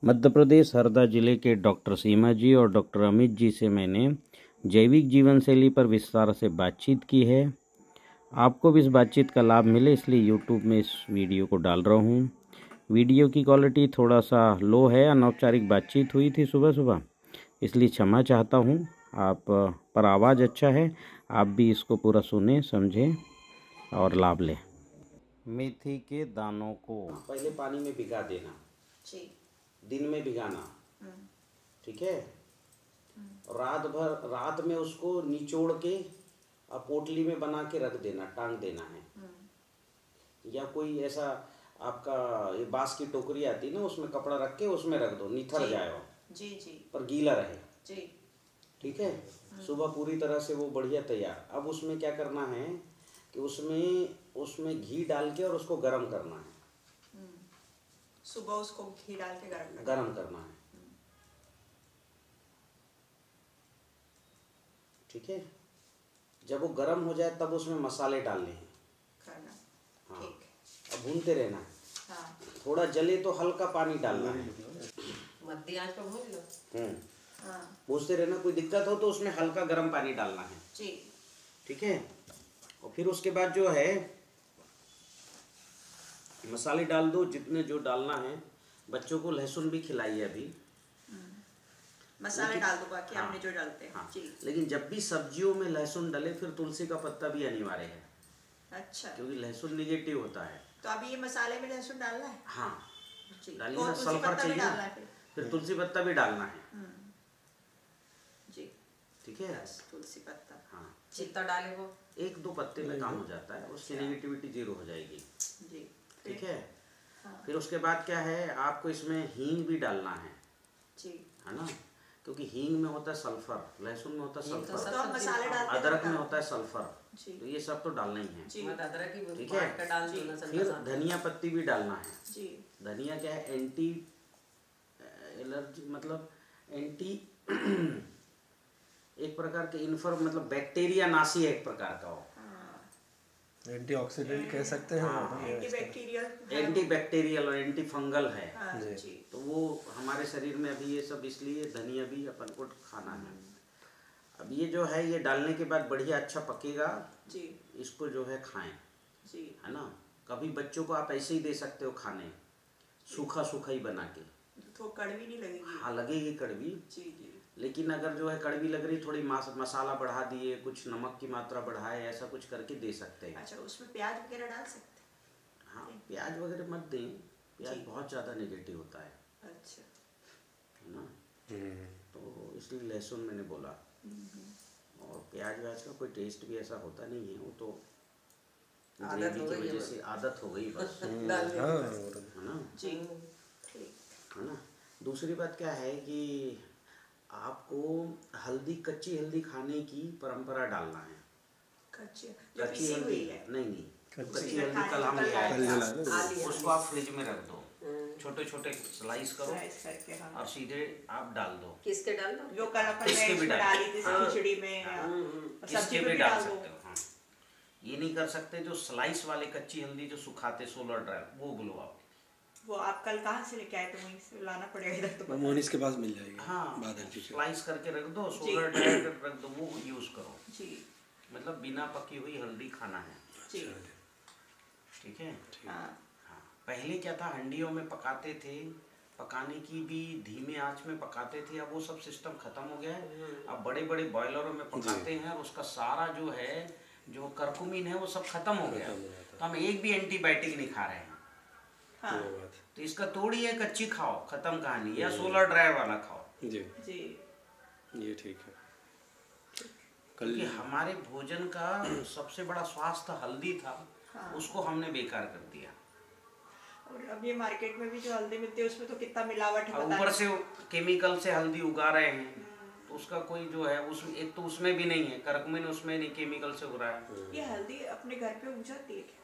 मध्य प्रदेश हरदा जिले के डॉक्टर सीमा जी और डॉक्टर अमित जी से मैंने जैविक जीवन शैली पर विस्तार से बातचीत की है। आपको भी इस बातचीत का लाभ मिले इसलिए यूट्यूब में इस वीडियो को डाल रहा हूँ। वीडियो की क्वालिटी थोड़ा सा लो है, अनौपचारिक बातचीत हुई थी सुबह सुबह, इसलिए क्षमा चाहता हूँ। आप पर आवाज़ अच्छा है, आप भी इसको पूरा सुने, समझें और लाभ लें। मेथी के दानों को पहले पानी में भिगा देना जी। दिन में भिगाना, ठीक है। रात में उसको निचोड़ के पोटली में बना के रख देना, टांग देना है। या कोई ऐसा आपका ये बांस की टोकरी आती है ना, उसमें कपड़ा रख के उसमें रख दो, निथर जाए वो जी जी, पर गीला रहे जी, ठीक है। सुबह पूरी तरह से वो बढ़िया तैयार। अब उसमें क्या करना है कि उसमें घी डाल के और उसको गर्म करना है। सुबह उसको घी डाल के गरम करना है, ठीक है। जब वो गरम हो जाए तब उसमें मसाले डालने हैं, हाँ। अब भूनते रहना है, हाँ। थोड़ा जले तो हल्का पानी डालना है, मध्य आंच पर भून लो, भूनते रहना। कोई दिक्कत हो तो उसमें हल्का गर्म पानी डालना है जी, ठीक है। और फिर उसके बाद जो है मसाले डाल दो जितने जो डालना है। बच्चों को लहसुन भी खिलाइए अभी, मसाले डाल दो बाकी हमने जो डालते हैं, हाँ। जी। लेकिन जब भी सब्जियों में लहसुन डले फिर तुलसी का पत्ता भी अनिवार्य है, अच्छा, क्योंकि लहसुन निगेटिव होता है। तो अभी ये मसाले में लहसुन डालना है, हाँ डालिए ना, सल्फर चाहिए ना, फिर तुलसी पत्ता भी डालना है जी, ठीक है। तुलसी पत्ता, हाँ जितना डाले वो 1-2 पत्ते में काम हो जाता है, उसकी नेगेटिविटी 0 हो जाएगी जी, ठीक है। फिर उसके बाद क्या है, आपको इसमें हींग भी डालना है जी, है ना, क्योंकि हींग में होता है सल्फर, लहसुन में होता है सल्फर, तो मसाले डालते अदरक में होता है सल्फर, जी, तो ये सब तो डालना ही है जी, अदरक की ठीक है। फिर धनिया पत्ती भी डालना है जी। धनिया क्या है, एंटी एलर्जी मतलब एंटी एक प्रकार के मतलब बैक्टीरिया नाशी है एक प्रकार का, वो एंटीऑक्सीडेंट कह सकते हैं, एंटी बैक्टीरियल और एंटी फंगल है, जी। तो वो हमारे शरीर में अभी ये सब, इसलिए धनिया भी अपन को खाना है। अब ये जो है ये डालने के बाद बढ़िया अच्छा पकेगा जी, इसको जो है खाएं जी, है ना। कभी बच्चों को आप ऐसे ही दे सकते हो खाने, सूखा सूखा ही बना के, तो कड़वी नहीं लगेगी? हाँ लगेगी कड़वी जी जी, लेकिन अगर जो है कड़वी लग रही, थोड़ी मसाला बढ़ा दिए, कुछ नमक की मात्रा बढ़ाए, ऐसा कुछ करके दे सकते हैं। अच्छा, उसमें प्याज वगैरह डाल सकते हैं? हाँ प्याज वगैरह मत दें, प्याज बहुत ज़्यादा नेगेटिव होता है, अच्छा, है ना। तो इसलिए लहसुन मैंने बोला, और प्याज व्याज का कोई टेस्ट भी ऐसा होता नहीं है, वो तो ग्रेवी की वजह से आदत हो गई बस है ना जी, है ना। दूसरी बात क्या है कि आपको कच्ची हल्दी खाने की परंपरा डालना है। कच्ची हल्दी नहीं कच्ची हल्दी कल हम ले आए, उसको आप फ्रिज में रख दो, छोटे छोटे स्लाइस करो और सीधे आप डाल दो। किसके डाल दो? जो कल अपन डाली थी खिचड़ी में, किसके भी डाल सकते हो। हाँ ये नहीं कर सकते जो स्लाइस वाले कच्ची हल्दी जो सुखाते सोलर ड्राई, वो बोलो आप। वो आप कल कहाँ से लेके आए थे? वहीं से लाना पड़ेगा इधर तो। मोनिस के पास मिल जाएगी। हाँ बादल जी स्लाइस करके रख दो, सोलर ड्राई रख दो, वो यूज़ करो जी। मतलब बिना पकी हुई हल्दी खाना है जी, ठीक है। हाँ हाँ पहले क्या था, हंडियों में पकाते थे, पकाने की भी धीमे आंच में पकाते थे, अब वो सब सिस्टम खत्म हो गया है। अब बड़े बड़े बॉयलरों में पकाते हैं और उसका सारा जो है जो करकुमिन है वो सब खत्म हो गया, तो हम एक भी एंटीबायोटिक नहीं खा रहे हैं। हाँ। तो इसका तोड़िए, कच्ची खाओ, खत्म कहानी, या सोलर ड्राई वाला खाओ जी जी, ये ठीक है। क्योंकि हमारे भोजन का सबसे बड़ा स्वास्थ्य हल्दी था, हाँ। उसको हमने बेकार कर दिया। और अब ये मार्केट में भी जो हल्दी मिलती है उसमें तो कितना मिलावट है, ऊपर से केमिकल से हल्दी उगा रहे हैं, तो उसका कोई जो है उसमें एक तो उसमें भी नहीं है करकुमिन, उसमें नहीं, केमिकल से हो रहा है। ये हल्दी अपने घर पे उग जाती है क्या?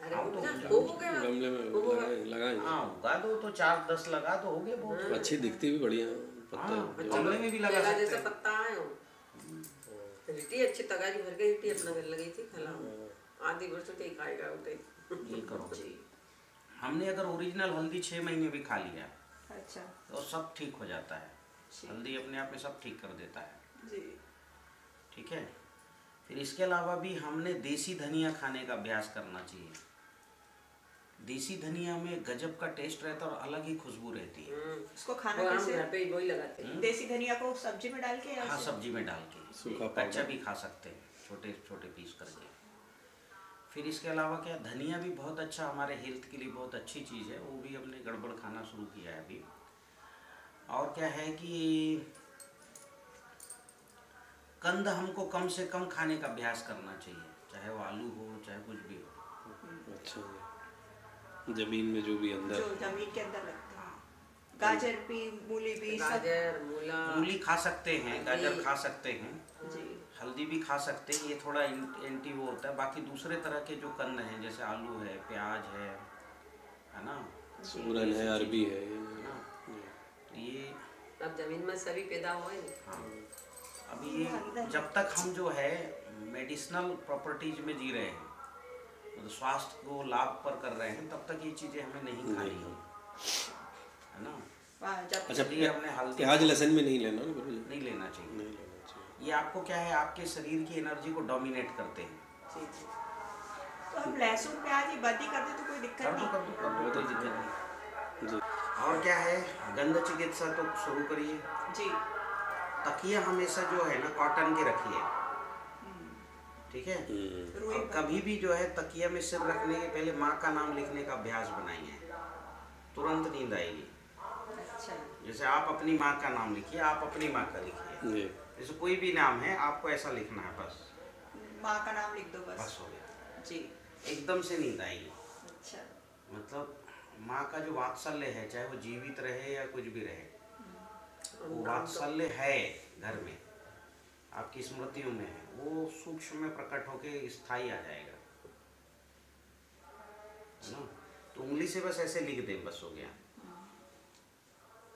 गमले में लगाएंगे, हाँ उगा दो तो 4-10 लगा दो, हो गए बहुत अच्छी दिखती भी बढ़िया पत्ता, गमले में भी लगा सकते हैं। पत्ता है रिटी अच्छी तगारी भर के रिटी अपना घर लगी थी, खला आधी वर्ष तो खाएगा उठे ये करो जी। हमने अगर ओरिजिनल हल्दी 6 महीने भी खा लिया, अच्छा, तो सब ठीक हो जाता है। हल्दी अपने आप में सब ठीक कर देता है। जी। ठीक है। फिर इसके अलावा भी हमने देसी धनिया खाने का अभ्यास करना चाहिए। देसी धनिया में गजब का टेस्ट रहता है और अलग ही खुशबू रहती है। उसको खाना वो हम कैसे? घर पे ही वही लगाते हैं। देसी धनिया को सब्जी में डाल के या हाँ, ऐसे? सब्जी में डाल के सूखा कच्चा भी खा सकते हैं, छोटे छोटे पीस करके। फिर इसके अलावा क्या, धनिया भी बहुत अच्छा, हमारे हेल्थ के लिए बहुत अच्छी चीज़ है, वो भी हमने गड़बड़ खाना शुरू किया है अभी। और क्या है कि कंद हमको कम से कम खाने का अभ्यास करना चाहिए, चाहे वो आलू हो चाहे कुछ भी हो। अच्छा जी। जमीन में जो भी अंदर जो जमीन के अंदर लगते हैं, गाजर भी, मूली भी, सब। गाजर, मूला, मूली खा सकते हैं, गाजर खा सकते हैं, जी। हल्दी भी खा सकते हैं, ये थोड़ा एंटी वो होता है। बाकी दूसरे तरह के जो कंद हैं जैसे आलू है, प्याज है ना, सूरन है, अरबी है ना, तो ये अब जमीन में सभी पैदा हुए। हाँ, अब ये जब तक हम जो है मेडिसिनल प्रॉपर्टीज में जी रहे हैं, मतलब स्वास्थ्य को लाभ पर कर रहे हैं, तब तक ये चीज़ें हमें नहीं खानी है ना। जब अच्छा, ये अपने हल्दी प्याज लहसुन में नहीं लेना ना गुरुजी? नहीं लेना चाहिए। नहीं लेना चाहिए। ये आपको क्या है, आपके शरीर की एनर्जी को डोमिनेट करते हैं। जी जी। तो हम लहसुन प्याज ही बंद ही कर दे तो कोई दिक्कत कर दो नहीं। कर दो कर दो, कोई दिक्कत नहीं। जी। और क्या है, गंध चिकित्सा तो शुरू करिए। जी। तकिया हमेशा जो है ना कॉटन के रखिए, ठीक है। रुई और कभी भी जो है तकिया में सिर रखने के पहले माँ का नाम लिखने का अभ्यास बनाइए, तुरंत नींद आएगी। अच्छा। जैसे आप अपनी माँ का नाम लिखिए, आप अपनी माँ का लिखिए, जी। जैसे कोई भी नाम है आपको ऐसा लिखना है, बस माँ का नाम लिख दो बस। बस हो गया। जी। एकदम से नींद आएगी। अच्छा। मतलब माँ का जो वात्सल्य है, चाहे वो जीवित रहे या कुछ भी रहे, वो वात्सल्य है घर में, आपकी स्मृतियों में है, वो सूक्ष्म में प्रकट होके स्थायी आ जाएगा, है ना। तो उंगली से बस ऐसे लिख दें, बस हो गया,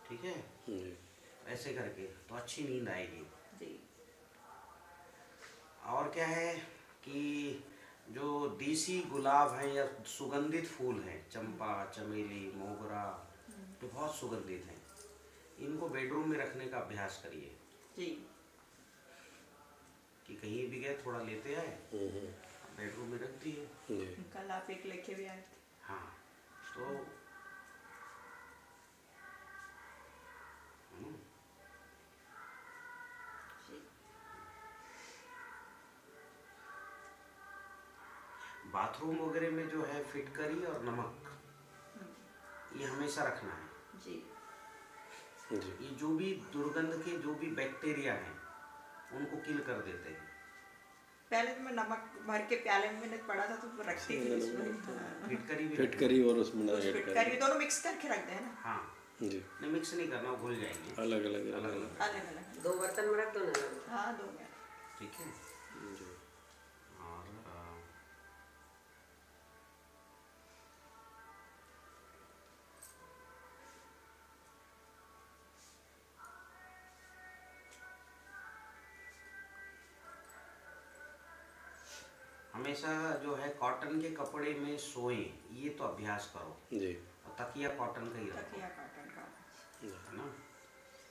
ठीक है। जी। ऐसे करके तो अच्छी नींद आएगी। जी। और क्या है कि जो देसी गुलाब हैं या सुगंधित फूल हैं, चंपा, चमेली, मोगरा, तो बहुत सुगंधित हैं, इनको बेडरूम में रखने का अभ्यास करिए। जी। कि कहीं भी गए थोड़ा लेते आए, बेडरूम में रख दिए। जी। कल आप एक लेके भी आए थे। हाँ, तो जी। बाथरूम वगैरह में जो है फिटकरी और नमक, ये हमेशा रखना है। जी। जी। ये जो भी दुर्गंध के जो भी बैक्टीरिया हैं उनको किल कर देते हैं। पहले तो मैं नमक भर के प्याले में मैंने पड़ा था तो रखती थी उसमें। हाँ। फिटकरी भी फिटकरी और उसमें कुछ फिटकरी दोनों मिक्स करके रख दें ना। हाँ, जी। नहीं मिक्स नहीं करना, वो घुल जाएंगे। अलग अलग अलग अलग अलग, अलग अलग। 2 बर्तन में रख दो ना। हाँ, दो में। ठीक है। जी। और हमेशा जो है कॉटन के कपड़े में सोएं, ये तो अभ्यास करो। जी। और तकिया कॉटन का ही रखो, तकिया कॉटन का। है ना।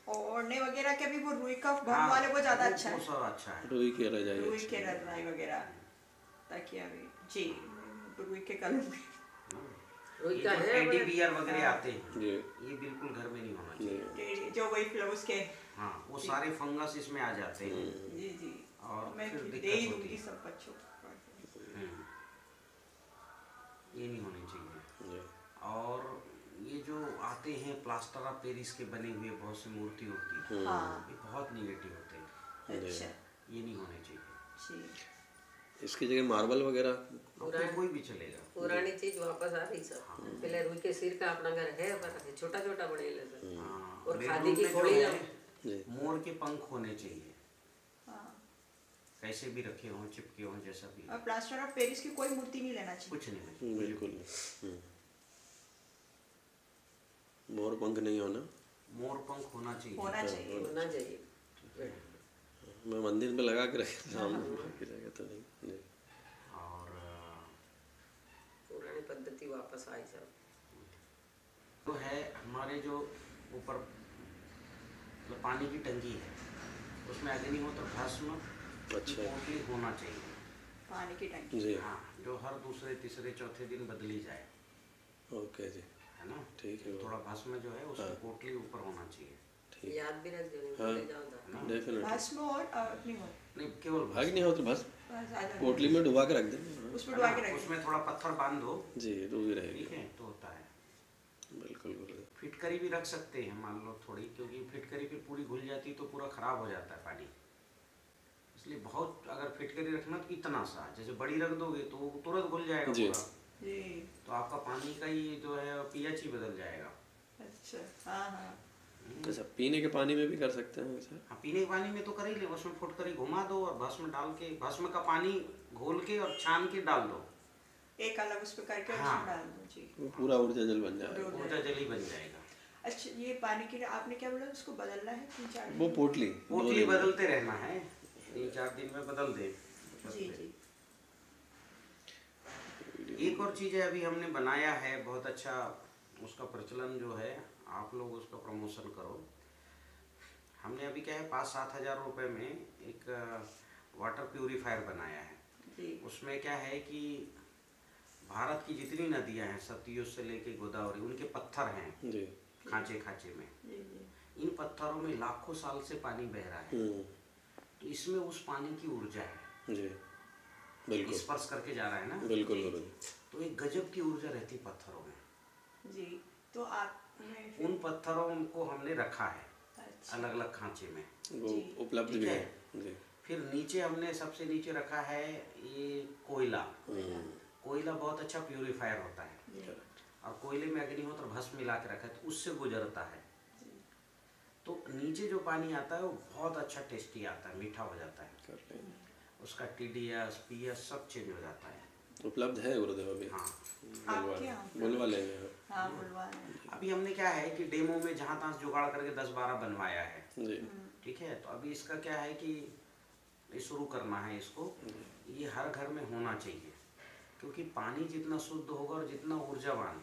और ओढ़ने वगैरह के भी वो रुई का भर हाँ, वाले वो ज्यादा अच्छा वो है। सब अच्छा है। रुई की रजाई रुई अच्छी के है। रजाई वगैरह, तकिया भी। जी। रुई के कलर में। रुई ये का जो है टेडी बड़े- बियर वगैरह आते हैं, जी। ये बिल्कुल घर में नहीं होना चाहिए। जो वही फ्लावर्स के। हाँ, वो सारे फंगस इसमें आ जाते हैं। जी जी। और मैं फिर दे दिक्कत ही होती दूंगी है। सब बच्चों को। ये नहीं होनी चाहिए। जी। और ये जो आते हैं प्लास्टर ऑफ पेरिस के बने हुए बहुत सी मूर्ति होती है, हाँ। ये बहुत निगेटिव होते हैं, अच्छा। ये नहीं होने चाहिए। जी। इसकी जगह मार्बल वगैरह अपने कोई भी चलेगा। पुरानी चीज वापस आ रही सब। पहले रुई के सिर का अपना घर है पर छोटा छोटा बने लेते। हाँ, और बेडरूम खादी की में जो खोली है, जी। मोर के पंख होने चाहिए, हाँ। कैसे भी रखे हों, चिपके हों, जैसा भी, और प्लास्टर ऑफ पेरिस की कोई मूर्ति नहीं लेना चाहिए। कुछ नहीं। बिल्कुल। मोर पंख नहीं होना। मोर पंख होना चाहिए। होना चाहिए। होना चाहिए। मैं मंदिर में लगा के रखे सामने की जगह तो नहीं। जी। और पुरानी पद्धति वापस आई सब। तो है हमारे जो ऊपर मतलब पानी की टंकी है, उसमें अग्निहोत्र भस्म अच्छा पोटली होना चाहिए। पानी की टंकी। जी हाँ, जो हर दूसरे तीसरे चौथे दिन बदली जाए, ओके जी है ना। ठीक है थोड़ा भस्म जो है उसकी हाँ। पोटली ऊपर होना चाहिए, ठीक याद भी रख देने हाँ। भूल जाओ तो। डेफिनेटली भस्म और अग्निहोत्र नहीं केवल भस्म। अग्निहोत्र बस बस आ जाना। पोटली में डुबा के रख देंगे उसमें है डुबा ना, के रखें। उसमें थोड़ा पत्थर बांध दो, जी डूबी रहेगी ठीक है, तो होता है। बिल्कुल गुरुदेव फिटकरी भी रख सकते हैं मान लो थोड़ी, क्योंकि फिटकरी फिर पूरी घुल जाती तो पूरा खराब हो जाता है पानी, इसलिए बहुत अगर फिटकरी रखना तो इतना सा, जैसे बड़ी रख दोगे तो वो तुरंत घुल जाएगा जी। पूरा, जी। तो आपका पानी का ही जो है पीएच ही बदल जाएगा। अच्छा। हाँ हाँ। अच्छा पीने के पानी में भी कर सकते हैं वैसे हाँ, पीने के पानी में तो कर ही ले, उसमें फुटकरी घुमा दो और भस्म डाल के, भस्म का पानी घोल के और छान के डाल दो, एक अलग उस पे करके हाँ। उसमें डाल दो। जी। वो पूरा ऊर्जा जल बन जाएगा ऊर्जा जल ही बन जाएगा। अच्छा, ये पानी के लिए आपने क्या बोला, उसको बदलना है 3-4 दिन? वो पोटली पोटली बदलते रहना है, 3-4 दिन में बदल दे। जी जी। एक और चीज़ है अभी हमने बनाया है बहुत अच्छा, उसका प्रचलन जो है, आप लोग उसका प्रमोशन करो। हमने अभी क्या है 5-7 हज़ार रुपये में एक वाटर प्यूरीफायर बनाया है। जी। उसमें क्या है कि भारत की जितनी नदियां हैं सतलुज से लेके गोदावरी, उनके पत्थर हैं जी खांचे खांचे में, जी जी। इन पत्थरों में लाखों साल से पानी बह रहा है, तो इसमें उस पानी की ऊर्जा है, जी बिल्कुल स्पर्श करके जा रहा है ना, बिल्कुल गुरुदेव तो एक गजब की ऊर्जा रहती पत्थरों में। जी। तो आपने फिर- उन पत्थरों को हमने रखा है अच्छा। अलग अलग खांचे में, वो जी। उपलब्ध ठीक भी है। है जी फिर नीचे हमने सबसे नीचे रखा है ये कोयला। कोयला बहुत अच्छा प्यूरीफायर होता है, जी। और कोयले में अग्निहोत्र भस्म मिला के रखा है तो उससे गुजरता है, जी। तो नीचे जो पानी आता है वो बहुत अच्छा टेस्टी आता है, मीठा हो जाता है, कर लेंगे उसका TDS PS सब चेंज हो जाता है। उपलब्ध है गुरुदेव अभी हाँ, आपके यहाँ पे? बुलवा लेंगे हाँ, बुलवा रहे हैं। अभी हमने क्या है कि डेमो में जहाँ तहाँ से जुगाड़ करके 10-12 बनवाया है, जी ठीक है। तो अभी इसका क्या है कि ये शुरू करना है इसको, ये हर घर में होना चाहिए, क्योंकि पानी जितना शुद्ध होगा और जितना ऊर्जावान,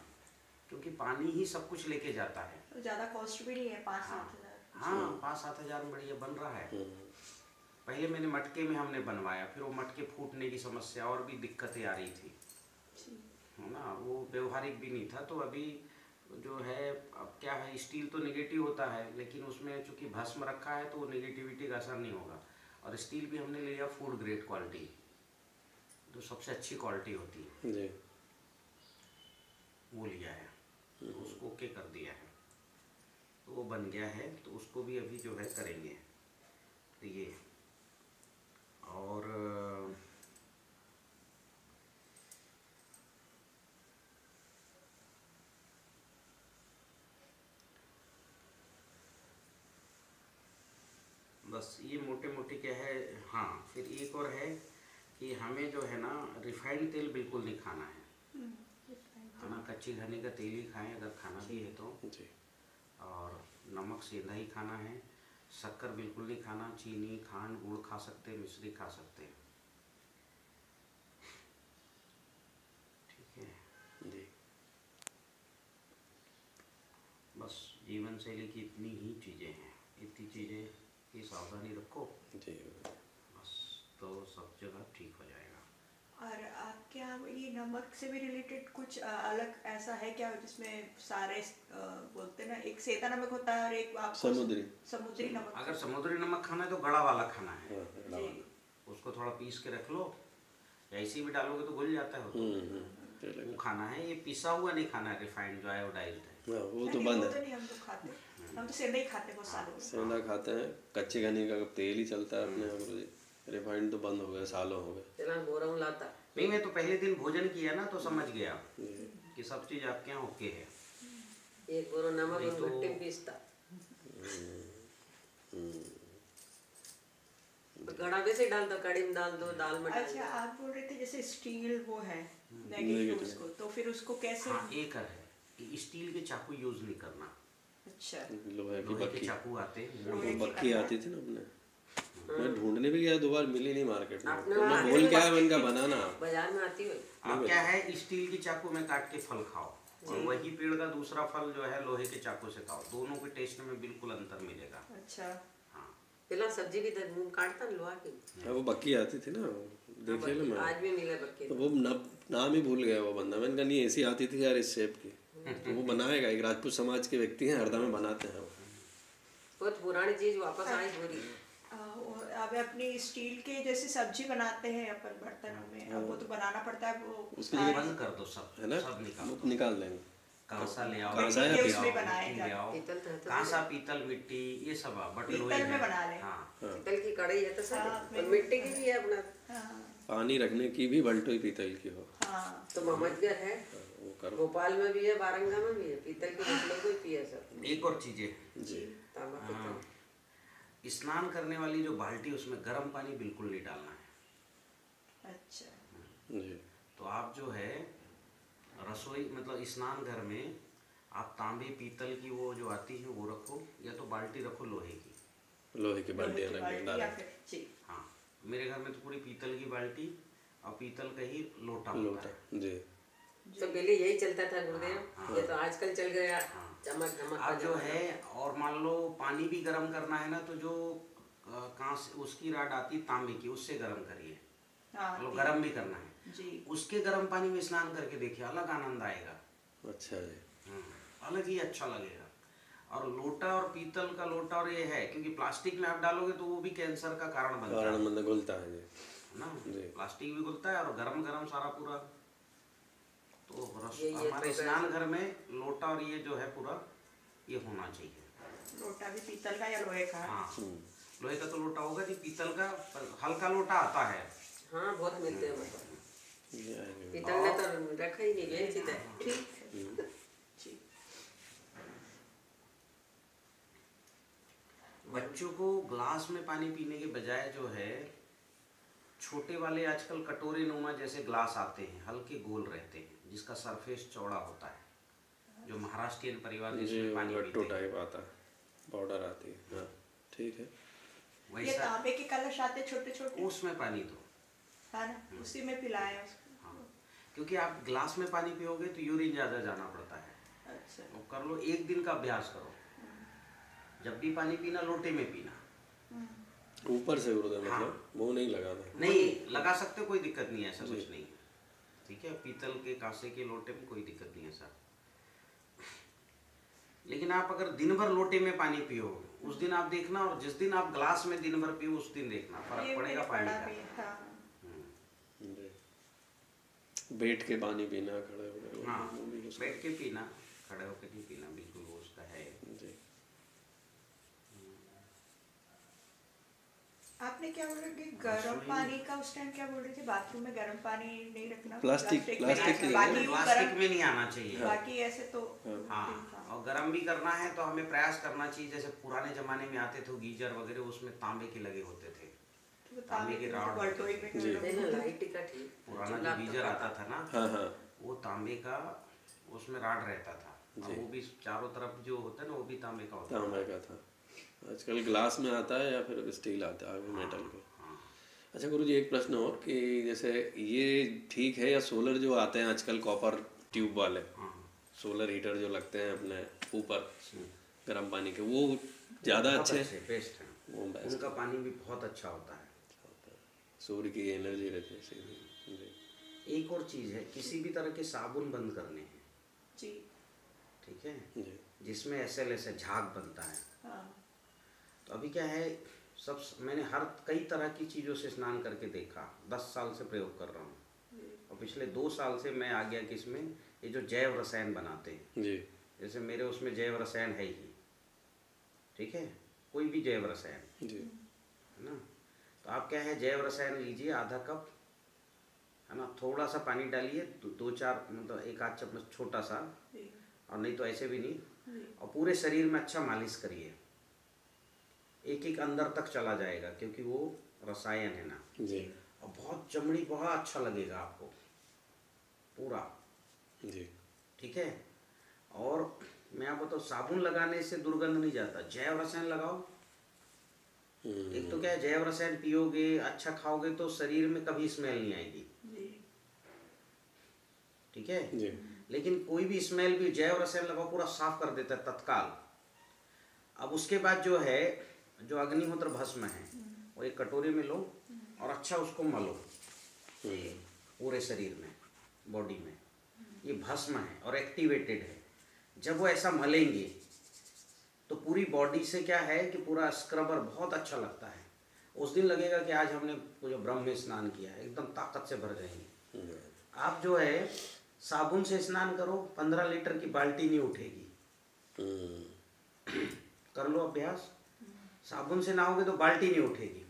क्योंकि पानी ही सब कुछ लेके जाता है। तो ज़्यादा कॉस्ट भी नहीं है, 5-7 हज़ार। हाँ, 5-7 हज़ार में बढ़िया बन रहा है। पहले मैंने मटके में हमने बनवाया, फिर वो मटके फूटने की समस्या और भी दिक्कतें आ रही थी, जी। है ना, वो व्यवहारिक भी नहीं था। तो अभी जो है अब क्या है, स्टील तो नेगेटिव होता है, लेकिन उसमें चूंकि भस्म रखा है तो वो नेगेटिविटी का असर नहीं होगा। और स्टील भी हमने लिया फूड ग्रेड क्वालिटी, जो सबसे अच्छी क्वालिटी होती है, जी वो लिया है, तो उसको ओके कर दिया है, तो वो बन गया है। तो उसको भी अभी जो है करेंगे, तो ये और बस ये मोटे मोटे क्या है। हाँ, फिर एक और है कि हमें जो है ना रिफाइंड तेल बिल्कुल नहीं खाना है, है ना, कच्ची घनी का तेल ही खाएं अगर खाना भी है तो, जी और नमक सेंधा ही खाना है, शक्कर बिल्कुल नहीं खाना, चीनी खांड गुड़ खा सकते, मिश्री खा सकते, ठीक है जी बस जीवन शैली की इतनी ही चीज़ें हैं, इतनी चीज़ें की सावधानी रखो, जी बस तो सब जगह ठीक हो जाएगा। और आपके यहाँ ये नमक से भी रिलेटेड कुछ अलग ऐसा है क्या, जिसमें सारे बोलते ना, एक सेता नमक होता है और एक आपको समुद्री नमक। अगर समुद्री नमक खाना है तो गड़ा वाला खाना है, जी। उसको थोड़ा पीस के रख लो, या ऐसे भी डालोगे तो घुल जाता है वो तो, वो खाना है। ये पिसा हुआ नहीं खाना है, रिफाइंड जो आयोडाइज्ड है, वो तो नहीं, बंद वो तो है। नहीं हम तो खाते, हम तो सेंधा ही खाते बहुत सालों से। सेंधा खाते हैं, कच्चे घनी का तेल ही चलता है अपने यहाँ गुरुजी, रिफाइंड तो बंद हो गया, सालों हो गए। चला बोरा लाता नहीं, मैं तो पहले दिन भोजन किया ना तो समझ गया कि सब चीज़ आपके यहाँ ओके है। एक बोरा नमक नहीं और तो- मिट्टी पीसता घड़ा में से डाल दो, कड़ी में डाल दो, दाल में डाल अच्छा, दो। आप बोल रहे थे जैसे स्टील वो है नेगेटिव उसको, तो फिर उसको कैसे? हाँ, एक है कि स्टील के चाकू यूज नहीं करना, अच्छा। लोहे की लोहे के बक्की, चाकू आते हैं, वो बक्की आती थी ना अपने, मैं ढूंढने भी गया, 2 बार मिली नहीं मार्केट में। अपने तो मैं वहाँ बोल क्या है इनका बनाना बाजार में आती हुई अब क्या है स्टील की चाकू में काट के फल खाओ, और वही पेड़ का दूसरा फल जो है लोहे के चाकू से खाओ, दोनों के टेस्ट में बिल्कुल अंतर मिलेगा। अच्छा। हाँ, पहला सब्जी भी तो काटता ना लोहा की। हाँ वो बक्की आती थी ना, देखे ना मैं, आज भी मिले बक्की। तो वो नाम ही भूल गया वो बंदा, मैंने कहा नहीं ऐसी आती थी यार इस शेप की, तो वो बनाएगा, एक राजपूत समाज के व्यक्ति हैं, हरदा में बनाते हैं वो। बहुत पुरानी चीज वापस आई पूरी। अब अपनी स्टील के जैसे सब्जी बनाते हैं अपन बर्तनों में, अब वो तो बनाना पड़ता है, वो उसके लिए बंद कर दो सब, है ना, सब वो निकाल देंगे। कांसा ले आओ, कांसा है, उसमें बनाए ले आओ, पीतल तो है तो कांसा, पीतल, मिट्टी, ये सब बट पीतल में बना ले। हाँ, पीतल की कढ़ाई है तो सर, और मिट्टी की भी है अपना। पानी रखने की भी बल्टोई पीतल की हो। हाँ। तो मोहम्मदगढ़ है, वो करो। भोपाल में भी है, बारंगा में भी है, पीतल की बोतलों को ही पिया सब। एक और चीजें, जी तांबा पीतल। स्नान करने वाली जो बाल्टी उसमें गर्म पानी बिल्कुल नहीं डालना है। अच्छा। जी। तो आप जो है रसोई मतलब स्नान घर में आप तांबे पीतल की वो जो आती है वो रखो, या तो बाल्टी रखो लोहे की, लोहे की बाल्टी रख बाल्टी डाल। या फिर जी। हाँ, मेरे घर में तो पूरी पीतल की बाल्टी और पीतल का ही लोटा होता लोटा। है। जी। तो पहले यही चलता था गुरुदेव, ये तो आजकल चल गया चमक धमक का अब जो जमाना। है, और मान लो पानी भी गर्म करना है ना, तो जो कांस उसकी राड आती है तांबे की, उससे गर्म करिए, हाँ, मतलब गर्म भी करना है जी। उसके गर्म पानी में स्नान करके देखिए, अलग आनंद आएगा। अच्छा जी। अलग ही अच्छा लगेगा। और लोटा और पीतल का लोटा और ये है, क्योंकि प्लास्टिक में आप डालोगे तो वो भी कैंसर का कारण बनता है कारण बंदा घुलता है जी। ना, जी। प्लास्टिक भी घुलता है और गरम गरम सारा पूरा। तो ये हमारे तो स्नान घर में लोटा और ये जो है पूरा ये होना चाहिए। लोटा भी पीतल का या लोहे का? हाँ, लोहे का तो लोटा होगा नहीं, पीतल का हल्का लोटा आता है। हाँ बहुत मिलते हैं मतलब। ये आएंगे। पीतल ने तो रखा ही नहीं, बेच ही था। ठीक है जी। बच्चों को ग्लास में पानी पीने के बजाय जो है छोटे वाले आजकल कटोरे नुमा जैसे ग्लास आते हैं, हल्के गोल रहते हैं, जिसका सरफेस चौड़ा होता है, जो महाराष्ट्रियन परिवार जी जिसमें पानी लट्टू पीते हैं टाइप आता है, पाउडर आती है। हाँ ठीक है। ये वैसा तांबे के कलश आते छोटे छोटे, उसमें पानी दो, है ना, उसी में पिलाया उसको। हाँ, क्योंकि आप ग्लास में पानी पियोगे तो यूरिन ज़्यादा जाना पड़ता है। अच्छा। वो कर लो, एक दिन का अभ्यास करो, जब भी पानी पीना लोटे में पीना। ऊपर से गुरुदेव हाँ। मतलब मुंह नहीं लगाना। नहीं लगा सकते, कोई दिक्कत नहीं है, ऐसा कुछ नहीं है, ठीक है, पीतल के कांसे के लोटे में कोई दिक्कत नहीं है सर। लेकिन आप अगर दिन भर लोटे में पानी पियो उस दिन आप देखना, और जिस दिन आप ग्लास में दिन भर पियो उस दिन देखना फर्क पड़ेगा पानी का। हाँ। जी। बैठ के पानी पीना, खड़े होकर हाँ, वो भी उसका- बैठ के पीना, खड़े होकर नहीं पीना, बिल्कुल वो उसका है। जी। आपने क्या बोला कि गर्म पानी का उस टाइम क्या बोल रहे थे, बाथरूम में गर्म पानी नहीं रखना, प्लास्टिक में नहीं, बाकी वो प्लास्टिक गर्म, में नहीं आना चाहिए। बाकी ऐसे तो हाँ, और गर्म भी करना है तो हमें प्रयास करना चाहिए, जैसे पुराने जमाने में आते थे गीजर वगैरह, उसमें तांबे के लगे होते थे, तांबे के राड बल्टोई में जी। देना लाइट का ठीक। पुराना जो गीजर आता था ना, हाँ हाँ। वो तांबे का उसमें राड रहता था, और वो भी चारों तरफ जो होता है ना वो भी तांबे का होता तांबे का था। आजकल ग्लास में आता है या फिर स्टील आता है, मेटल का। अच्छा गुरुजी एक प्रश्न और कि जैसे ये ठीक है, या सोलर जो आते हैं आजकल कॉपर ट्यूब वाले सोलर हीटर जो लगते हैं अपने ऊपर गर्म पानी के, वो ज़्यादा अच्छे हैं? बेस्ट है वो बेस्ट उनका पानी भी बहुत अच्छा होता है। सूर्य की एनर्जी रहती है सीधी। जी। एक और चीज़ है, किसी भी तरह के साबुन बंद करने हैं, जी। ठीक है, जी। जिसमें SLS है, झाग बनता है। हाँ। तो अभी क्या है, सब मैंने हर कई तरह की चीज़ों से स्नान करके देखा, 10 साल से प्रयोग कर रहा हूँ, और पिछले 2 साल से मैं आ गया कि इसमें ये जो जैव रसायन बनाते हैं, जी। जैसे मेरे उसमें जैव रसायन है ही, ठीक है, कोई भी जैव रसायन जी। है ना, तो आप क्या है जैव रसायन लीजिए आधा कप, है ना, थोड़ा सा पानी डालिए, 2-4 मतलब 1 आध चम्मच छोटा सा, और नहीं तो ऐसे भी नहीं, और पूरे शरीर में अच्छा मालिश करिए, एक एक अंदर तक चला जाएगा, क्योंकि वो रसायन है ना जी। और बहुत चमड़ी बहुत अच्छा लगेगा आपको पूरा, जी। ठीक है। और मैं आपको तो साबुन लगाने से दुर्गंध नहीं जाता, जैव रसायन लगाओ। एक तो क्या है, जैव रसायन पियोगे, अच्छा खाओगे तो शरीर में कभी स्मेल नहीं आएगी, जी। ठीक है। जी। लेकिन कोई भी स्मेल भी जैव रसायन लगाओ पूरा साफ कर देता है तत्काल। अब उसके बाद जो है जो अग्निहोत्र भस्म है वो एक कटोरी में लो और अच्छा उसको मलो पूरे शरीर में, बॉडी में। ये भस्म है और एक्टिवेटेड है। जब वो ऐसा मलेंगे तो पूरी बॉडी से क्या है कि पूरा स्क्रबर बहुत अच्छा लगता है। उस दिन लगेगा कि आज हमने जो ब्रह्म में स्नान किया है, एकदम ताकत से भर जाएंगे। आप जो है साबुन से स्नान करो, 15 लीटर की बाल्टी नहीं उठेगी। कर लो अभ्यास, साबुन से नहाओगे तो बाल्टी नहीं उठेगी।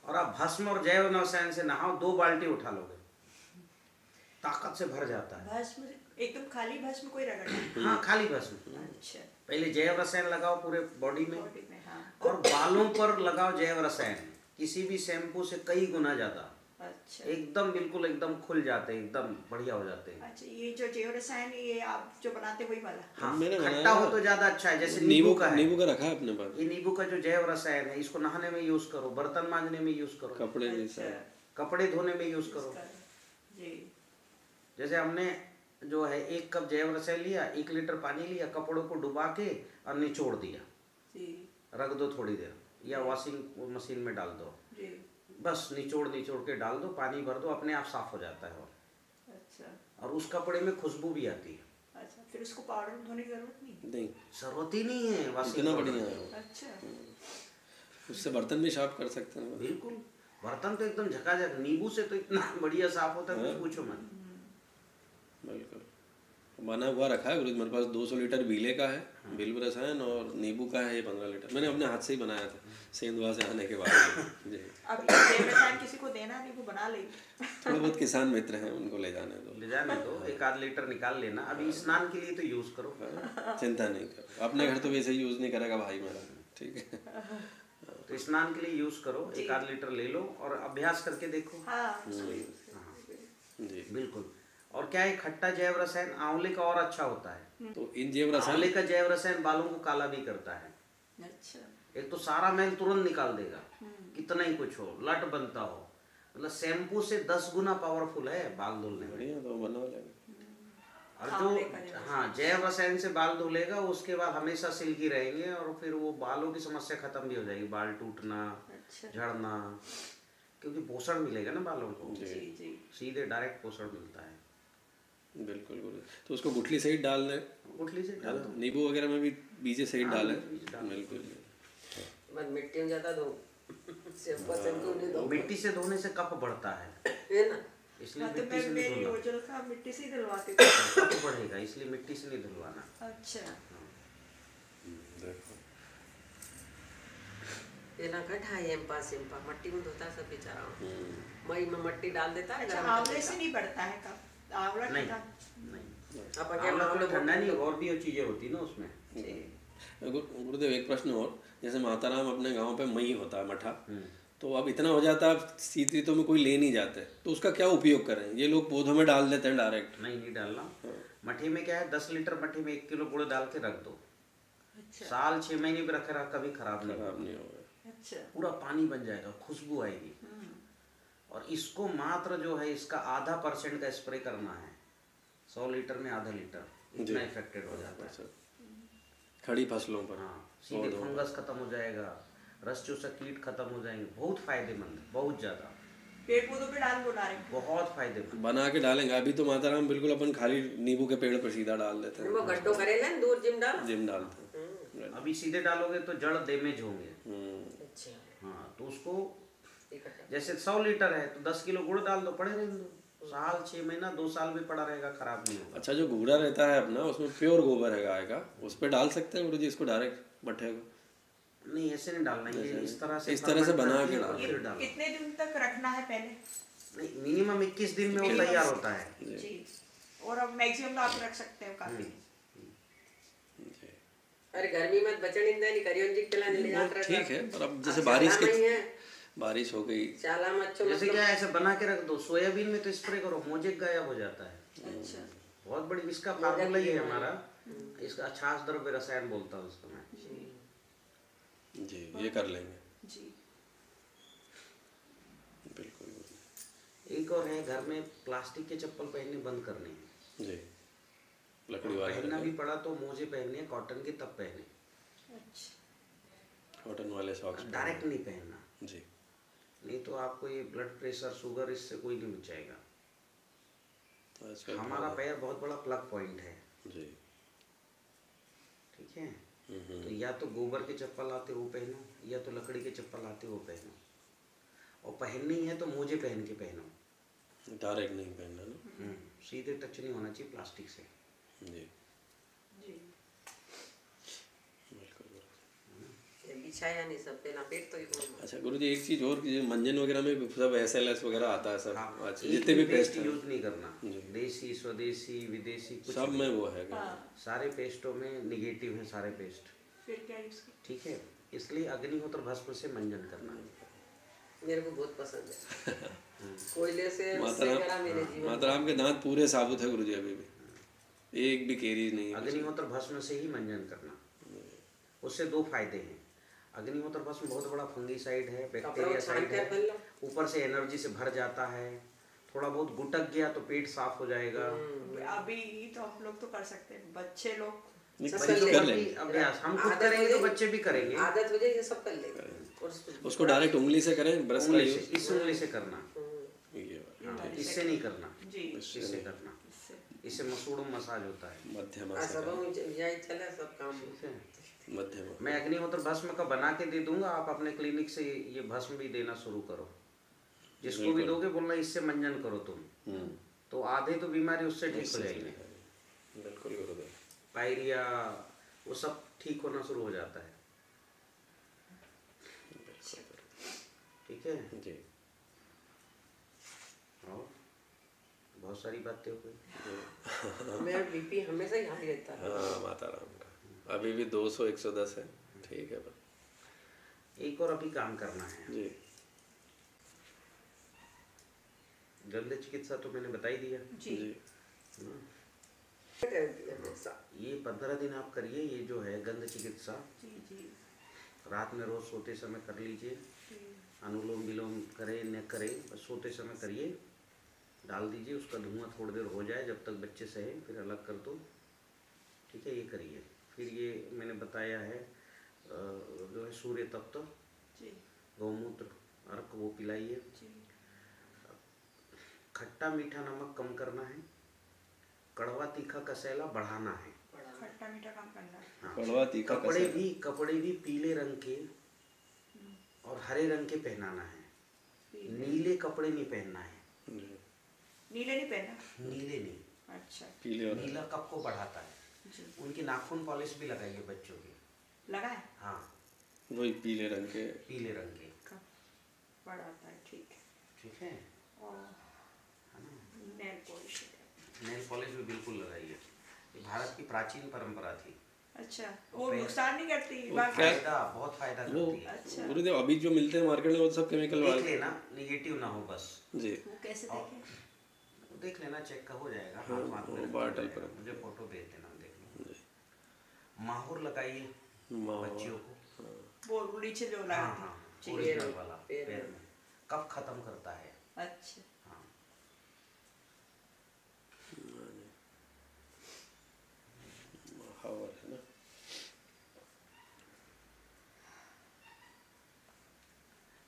और आप भस्म और जैव रसायन से नहाओ, 2 बाल्टी उठा लोगे, ताकत से भर जाता है। भस्म एकदम खाली भस्म कोई रगड़ना? हाँ, खाली भस्म। अच्छा। पहले जैव रसायन लगाओ पूरे बॉडी में, हाँ। और बालों पर लगाओ जैव रसायन, किसी भी शैम्पू से कई गुना ज्यादा। अच्छा। एकदम बिल्कुल एकदम खुल जाते हैं, एकदम बढ़िया हो जाते हैं। अच्छा, ये जो जैव रसायन ये आप जो बनाते वही वाला? हाँ, मैंने खट्टा हो तो ज्यादा अच्छा है। जैसे नींबू का है, नींबू का रखा है अपने पास। ये नींबू का जो जैव रसायन है, इसको नहाने में यूज करो, बर्तन मांजने में यूज करो, कपड़े जैसा कपड़े धोने में यूज करो। जैसे हमने जो है 1 कप जैव रसायन लिया, 1 लीटर पानी लिया, कपड़ों को डुबा के और निचोड़ दिया, रख दो थोड़ी देर, या वॉशिंग मशीन में डाल दो, बस निचोड़ के डाल दो, पानी भर दो, अपने आप साफ हो जाता है। अच्छा। और उस कपड़े में खुशबू भी आती है। अच्छा, फिर उसको पाउडर में धोने की जरूरत नहीं? जरूरत ही नहीं है, वॉशिंग इतना बढ़िया है। अच्छा। उससे बर्तन भी साफ कर सकते हैं। बिल्कुल, बर्तन तो एकदम झकाझक, नींबू से तो इतना बढ़िया साफ होता है, कुछ पूछो मत। बिल्कुल बना हुआ रखा है गुरुजी, मेरे पास 200 लीटर बीले का है, बिल्व रसायन, और नींबू का है ये 15 लीटर। मैंने अपने हाथ से ही बनाया था सेंधवा से आने के बाद। जी। अब ये जैव रसायन किसी को देना नहीं, वो बना लेगी। थोड़े बहुत किसान मित्र हैं, उनको ले जाने दो, 1 आध लीटर निकाल लेना। अभी स्नान के लिए तो यूज करो, चिंता नहीं करो। अपने घर तो वैसे यूज नहीं करेगा भाई मेरा, ठीक है। तो स्नान के लिए यूज करो, 1 आध लीटर ले लो और अभ्यास करके देखो। हाँ। जी बिल्कुल। और क्या है, खट्टा जैव रसायन आंवले का और अच्छा होता है। तो इन जैव रसायन, आंवले का जैव रसायन बालों को काला भी करता है। अच्छा। एक तो सारा मैल तुरंत निकाल देगा, कितना ही कुछ हो, लट बनता हो, मतलब शैम्पू से 10 गुना पावरफुल है बाल धुलने में। बढ़िया, तो बना लेंगे। और जो जैव रसायन से बाल धुलेगा उसके बाद हमेशा सिल्की रहेंगे, और फिर वो बालों की समस्या खत्म भी हो जाएगी, बाल टूटना, झड़ना, क्योंकि पोषण मिलेगा ना बालों को। सीधे डायरेक्ट पोषण मिलता है। बिल्कुल गुरु। तो उसको गुठली सहित डाल लें, गुठली से डाल दो, नींबू वगैरह में भी बीजे सहित डालें। बिल्कुल, बस मिट्टी में ज्यादा दो, शैम्पू नहीं दो। मिट्टी से धोने से कफ बढ़ता है ना, इसलिए तो मिट्टी से नहीं मेरी धुलना। ओजल का मिट्टी से ही धुलवाती थी। कफ बढ़ेगा, इसलिए मिट्टी से नहीं धुलवाना। अच्छा। ये ना कठा एम्पा मट्टी में धोता सब बेचारा, मई में मट्टी डाल देता है। अच्छा, आंवले से नहीं बढ़ता है कफ? आंवला नहीं, ठंडा? आंवला ठंडा नहीं, और भी चीजें होती ना उसमें। गुरुदेव एक प्रश्न और, जैसे माताराम अपने गांव पे मई होता है मठा, तो अब इतना हो जाता है शीत ऋतु में कोई ले नहीं जाते, तो उसका क्या उपयोग करें? ये लोग पौधों में डाल देते हैं डायरेक्ट। नहीं डालना। मठे में क्या है, 10 लीटर मठे में 1 किलो गुड़ डाल के रख दो। साल 6 महीने भी रखे, कभी खराब नहीं होगा। अच्छा। पूरा पानी बन जाएगा, खुशबू आएगी। और इसको मात्र जो है इसका 0.5% का स्प्रे करना है, 100 लीटर में आधा लीटर, इतना इफेक्टेड हो जाता है खड़ी फसलों पर। हाँ, सीधे फंगस खत्म हो जाएगा, रस चूसक कीट खत्म हो जाएंगे। बहुत फायदेमंद है, बहुत ज्यादा। पेड़ पौधों पे डाल दो डायरेक्ट, बहुत फायदेमंद। बना के डालेंगे। अभी तो माताराम बिल्कुल अपन खाली नींबू के पेड़ पर सीधा डाल देते हैं, वो गड्ढो करेला दूर जिम डालते हैं। अभी सीधे डालोगे तो जड़ डैमेज होंगे। अच्छा। हाँ, तो उसको जैसे 100 लीटर है तो 10 किलो गुड़ डाल दो, पड़े रहने दो, साल 6 महीना 2 साल भी पड़ा रहेगा, खराब नहीं होगा। अच्छा, जो घूरा रहता है अपना, उसमें प्योर गोबर है गाय का, उस पर डाल सकते हैं गुरुजी इसको डायरेक्ट मठे को? नहीं, ऐसे नहीं डालना, ये इस तरह से बना के डालना। कितने दिन तक रखना है पहले? नहीं, मिनिमम 21 दिन में वो तैयार होता है जी। और अब मैक्सिमम आप रख सकते हो काफी। अरे गर्मी में बचन इंदा नहीं करियो जी खिलाने ले जात रहा। ठीक है, पर अब जैसे बारिश हो गई, चाला मच्छो जैसे क्या ऐसे बना के रख दो। सोयाबीन में तो स्प्रे करो, मोजेक गायब हो जाता है। अच्छा। बहुत बड़ी, इसका फार्मूला ही है हमारा, इसका छाछ द्रव्य रसायन बोलता हूँ उसको मैं। जी, ये कर लेंगे जी। बिल्कुल। एक और है, घर में प्लास्टिक के चप्पल पहनने बंद करने हैं। जी। लकड़ी वाला पहनना भी पड़ा तो मोजे पहनने कॉटन के तब पहने, अच्छा कॉटन वाले सॉक्स डायरेक्ट नहीं पहनना जी। नहीं तो आपको ये ब्लड प्रेशर शुगर इससे कोई नहीं बचाएगा। आजकल हमारा पैर बहुत बड़ा प्लग पॉइंट है जी। ठीक है, तो या तो गोबर के चप्पल आते वो पहनो या तो लकड़ी के चप्पल आते वो पहनो, और पहननी है तो मोजे पहन के पहनो, डायरेक्ट नहीं पहनना ना। सीधे टच नहीं होना चाहिए प्लास्टिक से जी जी बिल्कुल। ये बिछाया नहीं सब पहला पेट तो अच्छा गुरुजी एक चीज़ और कि मंजन वगैरह में सब SLS वगैरह आता है सब। हाँ, अच्छा जितने भी पेस्ट हैं यूज नहीं करना, जी। देसी स्वदेशी विदेशी कुछ सब नहीं। में वो है क्या? सारे पेस्टों में निगेटिव है सारे पेस्ट, फिर क्या यूज कर ठीक है, इसलिए अग्निहोत्र भस्म से मंजन करना है। मेरे को बहुत पसंद है कोयले से माता उससे करा मेरे राम जीवन माता राम के दांत पूरे साबुत है गुरुजी, अभी भी एक भी केरीज नहीं है। अग्निहोत्र भस्म से ही मंजन करना, उससे दो फायदे हैं। अग्निहोत्र भस्म बहुत बड़ा फंगीसाइड है, बैक्टीरिया साइड है, ऊपर से एनर्जी से भर जाता है, थोड़ा बहुत गुटक गया तो पेट साफ हो जाएगा। अभी तो हम लोग तो कर सकते हैं, बच्चे लोग कर लेंगे अभ्यास हम खुद करेंगे तो बच्चे भी करेंगे, आदत हो जाएगी सब कर लेंगे। उसको डायरेक्ट उंगली से करें, ब्रश का यूज इस उंगली से करना, ये वाला। हाँ, इससे नहीं करना, जी इससे करना, इससे मसूड़म मसाज होता है। मध्यम सब यही चला सब काम मध्यम मैं अग्निहोत्र भस्म का बना के दे दूंगा, आप अपने क्लिनिक से ये भस्म भी देना शुरू करो, जिसको भी दोगे बोलना इससे मंजन करो तुम, तो आधे तो बीमारी उससे ठीक हो जाएगी। बिल्कुल गुरुदेव। पायरिया वो सब ठीक होना शुरू हो जाता है, ठीक है जी। और बहुत सारी बातें हो गई। मेरा बीपी हमेशा ही हाई रहता है। हाँ माता राम का अभी भी 200 110 है, ठीक है पर एक और अभी काम करना है जी। गंध चिकित्सा तो मैंने बता ही दिया जी ये 15 दिन आप करिए, ये जो है गंध चिकित्सा जी जी रात में रोज सोते समय कर लीजिए, अनुलोम विलोम करें न करें बस सोते समय करिए, डाल दीजिए, उसका धुआं थोड़ी देर हो जाए जब तक बच्चे सहे फिर अलग कर दो, ठीक है, ये करिए। फिर ये मैंने बताया है जो है सूर्य तत्व, गौमूत्र अर्क वो पिलाइए, खट्टा मीठा नमक कम करना है, कड़वा तीखा कसैला बढ़ाना है, खट्टा मीठा काम करना है। हाँ। कड़वा तीखा कपड़े भी पीले रंग के और हरे रंग के पहनाना है, नीले कपड़े नहीं पहनना है, नीले नहीं पहनना, नीले नहीं, अच्छा पीले और नीला कप को बढ़ाता है। उनकी नाखून पॉलिश भी लगाइए बच्चों की, लगाए हाँ वही पीले रंग के, पीले रंग के, बढ़ाता है, ठीक है ठीक है, और नेल पॉलिश, नेल पॉलिश भी बिल्कुल लगाइए, ये भारत की प्राचीन परंपरा थी। अच्छा वो नुकसान नहीं करती, फायदा बहुत फायदा वो करती है। अच्छा गुरुदेव अभी जो मिलते हैं मार्केट में वो सब केमिकल देख वाले लेना निगेटिव ना हो बस, जी। वो कैसे देखें? देख लेना, चेक का हो जाएगा, हाँ, हाथ वो में बाटल पर मुझे फोटो भेज देना, देख लो। जी। माहौर लगाइए बच्चियों को, वो नीचे जो हाँ लगाती हाँ ठीक ओरिजिनल है। वाला पैर पैर में कफ खत्म करता है। अच्छा हाँ हवा है ना,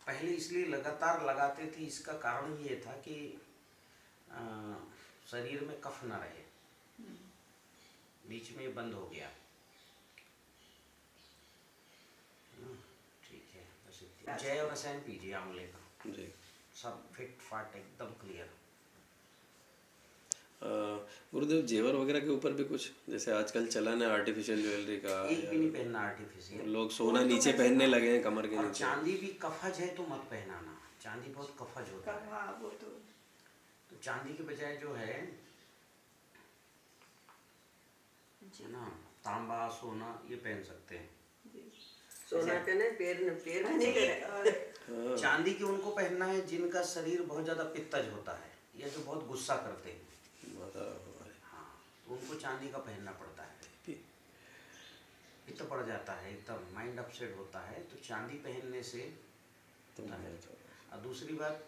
पहले इसलिए लगातार लगाते थे, इसका कारण ये था कि शरीर में कफ ना रहे, बीच में बंद हो गया, ठीक है, बस इतना। जय और रसायन पीजिए आंवले का, जी। सब फिट फाट एकदम क्लियर। गुरुदेव जेवर वगैरह के ऊपर भी कुछ जैसे आजकल चलन है आर्टिफिशियल ज्वेलरी का, एक भी नहीं पहनना आर्टिफिशियल, लोग सोना नीचे पहनने लगे हैं कमर के और नीचे। चांदी भी कफज है तो मत पहनाना, चांदी बहुत कफज होता है, हाँ वो तो तो चांदी के बजाय जो है ना तांबा सोना ये पहन सकते हैं। सोना कहने पैर में नहीं करे। चांदी की उनको पहनना है जिनका शरीर बहुत ज्यादा पित्तज होता है या जो बहुत गुस्सा करते हैं, हाँ तो उनको चांदी का पहनना पड़ता है, पित्त पड़ जाता है, एकदम माइंड अपसेट होता है, तो चांदी पहनने से और दूसरी बात